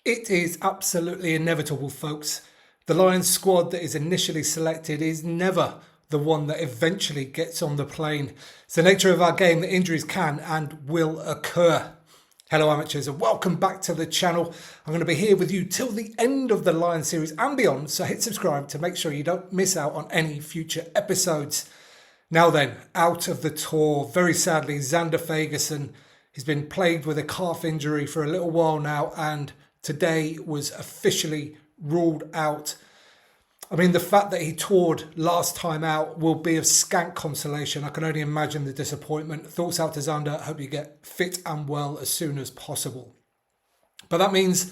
It is absolutely inevitable, folks. The Lions squad that is initially selected is never the one that eventually gets on the plane. It's the nature of our game that injuries can and will occur. Hello amateurs and welcome back to the channel. I'm going to be here with you till the end of the Lions series and beyond, so hit subscribe to make sure you don't miss out on any future episodes. Now then, out of the tour, very sadly, Zander Fagerson has been plagued with a calf injury for a little while now and today was officially ruled out. I mean, the fact that he toured last time out will be of scant consolation. I can only imagine the disappointment. Thoughts out to Zander. Hope you get fit and well as soon as possible. But that means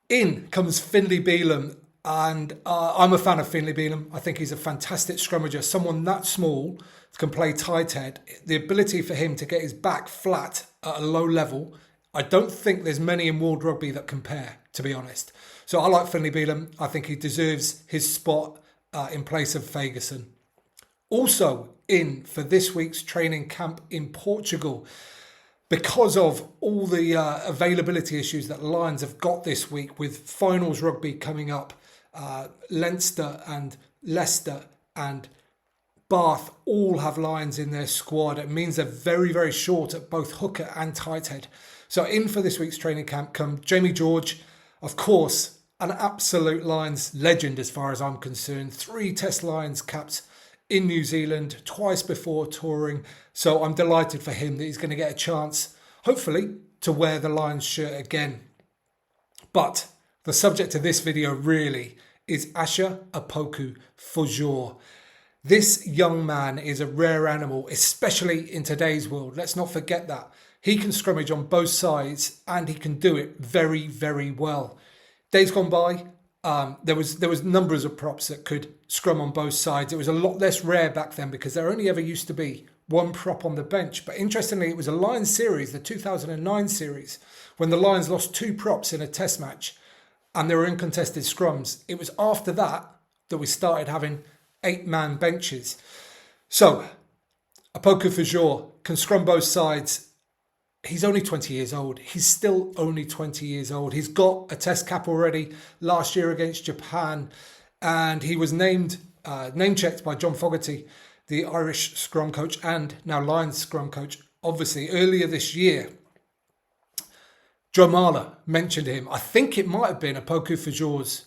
in comes Finlay Bealham. And I'm a fan of Finlay Bealham. I think he's a fantastic scrummager. Someone that small can play tight head. The ability for him to get his back flat at a low level, I don't think there's many in world rugby that compare, to be honest. So I like Finlay Bealham. I think he deserves his spot in place of Fagerson. Also in for this week's training camp in Portugal, because of all the availability issues that Lions have got this week with finals rugby coming up, Leinster and Leicester and Bath all have Lions in their squad. It means they're very, very short at both hooker and tight head. So in for this week's training camp come Jamie George, of course, an absolute Lions legend as far as I'm concerned. 3 Test Lions caps in New Zealand, twice before touring. So I'm delighted for him that he's going to get a chance, hopefully, to wear the Lions shirt again. But the subject of this video really is Opoku-Fordjour. This young man is a rare animal, especially in today's world. Let's not forget that. He can scrummage on both sides and he can do it very, very well. Days gone by, there was numbers of props that could scrum on both sides. It was a lot less rare back then because there only ever used to be one prop on the bench. But interestingly, it was a Lions series, the 2009 series, when the Lions lost 2 props in a test match and there were uncontested scrums. It was after that that we started having 8-man benches. So Opoku-Fordjour can scrum both sides. He's only 20 years old. He's still only 20 years old. He's got a test cap already last year against Japan. And he was name-checked by John Fogarty, the Irish scrum coach and now Lions scrum coach, obviously, earlier this year. Joe Marler mentioned him. I think it might have been Opoku-Fordjour's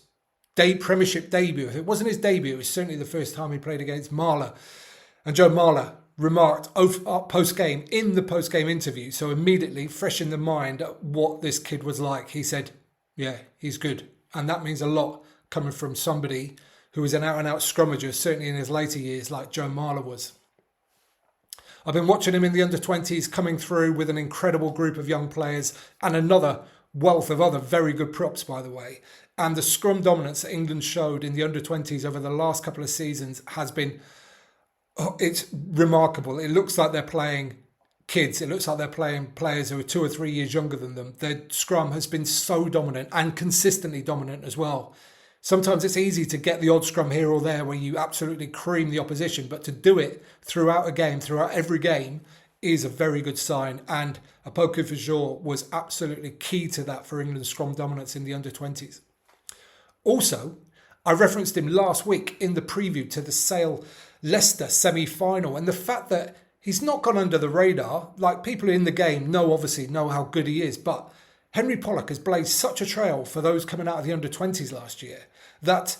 Premiership debut. If it wasn't his debut, it was certainly the first time he played against Marler. And Joe Marler remarked post-game, in the post-game interview, so immediately fresh in the mind what this kid was like. He said, yeah, he's good. And that means a lot coming from somebody who was an out-and-out scrummager, certainly in his later years, like Joe Marler was. I've been watching him in the under-20s coming through with an incredible group of young players and another wealth of other very good props, by the way. And the scrum dominance that England showed in the under-20s over the last couple of seasons has been, it's remarkable. It looks like they're playing kids. It looks like they're playing players who are 2 or 3 years younger than them. Their scrum has been so dominant and consistently dominant as well. Sometimes it's easy to get the odd scrum here or there where you absolutely cream the opposition, but to do it throughout a game, throughout every game, is a very good sign. And Opoku-Fordjour was absolutely key to that for England's scrum dominance in the under-20s. Also, I referenced him last week in the preview to the Sale-Leicester semi-final, and the fact that he's not gone under the radar, like people in the game obviously know how good he is, but Henry Pollock has blazed such a trail for those coming out of the under-20s last year that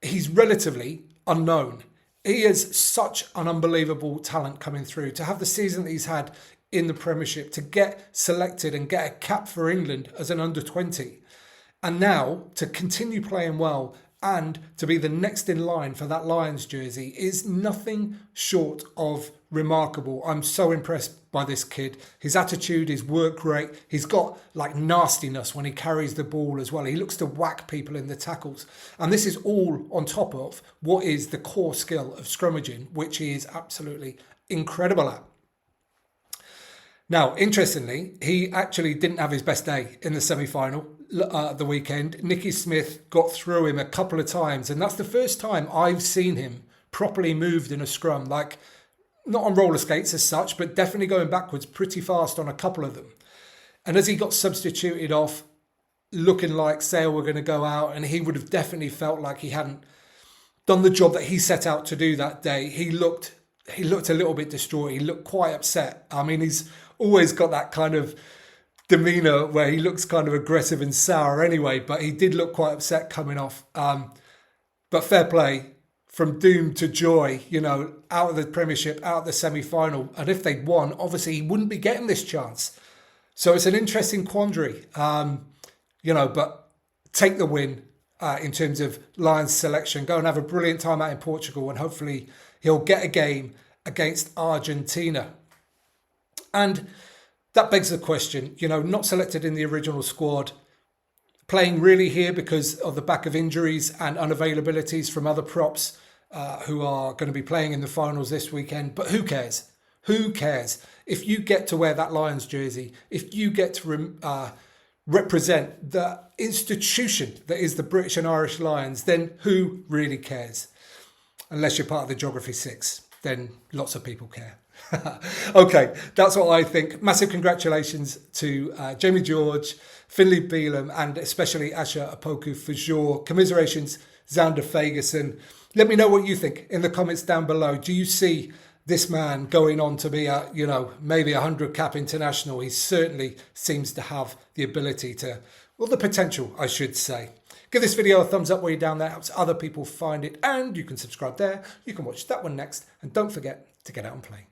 he's relatively unknown. He is such an unbelievable talent coming through. To have the season that he's had in the Premiership, to get selected and get a cap for England as an under-20, and now to continue playing well and to be the next in line for that Lions jersey is nothing short of remarkable. I'm so impressed by this kid. His attitude, his work rate, he's got like nastiness when he carries the ball as well. He looks to whack people in the tackles. And this is all on top of what is the core skill of scrummaging, which he is absolutely incredible at. Now, interestingly, he actually didn't have his best day in the semi-final the weekend. Nicky Smith got through him a couple of times, and that's the first time I've seen him properly moved in a scrum, like not on roller skates as such, but definitely going backwards pretty fast on a couple of them. And as he got substituted off, looking like Sale were going to go out, and he would have definitely felt like he hadn't done the job that he set out to do that day. He looked a little bit distraught. He looked quite upset. I mean, he's always got that kind of demeanour where he looks kind of aggressive and sour anyway, but he did look quite upset coming off. But fair play, from doom to joy, you know, out of the Premiership, out of the semi-final. And if they'd won, obviously he wouldn't be getting this chance. So it's an interesting quandary, you know, but take the win in terms of Lions selection. Go and have a brilliant time out in Portugal, and hopefully he'll get a game against Argentina. And that begs the question, you know, not selected in the original squad, playing really here because of the back of injuries and unavailabilities from other props who are going to be playing in the finals this weekend. But who cares? Who cares? If you get to wear that Lions jersey, if you get to represent the institution that is the British and Irish Lions, then who really cares? Unless you're part of the Geography 6, then lots of people care. Okay, that's what I think. Massive congratulations to Jamie George, Finlay Bealham, and especially Asha Opoku-Fordjour. Commiserations, Zander Fagerson. Let me know what you think in the comments down below. Do you see this man going on to be a, you know, maybe 100 cap international? He certainly seems to have the ability to, well, the potential, I should say. Give this video a thumbs up while you're down there. It helps other people find it. And you can subscribe there. You can watch that one next. And don't forget to get out and play.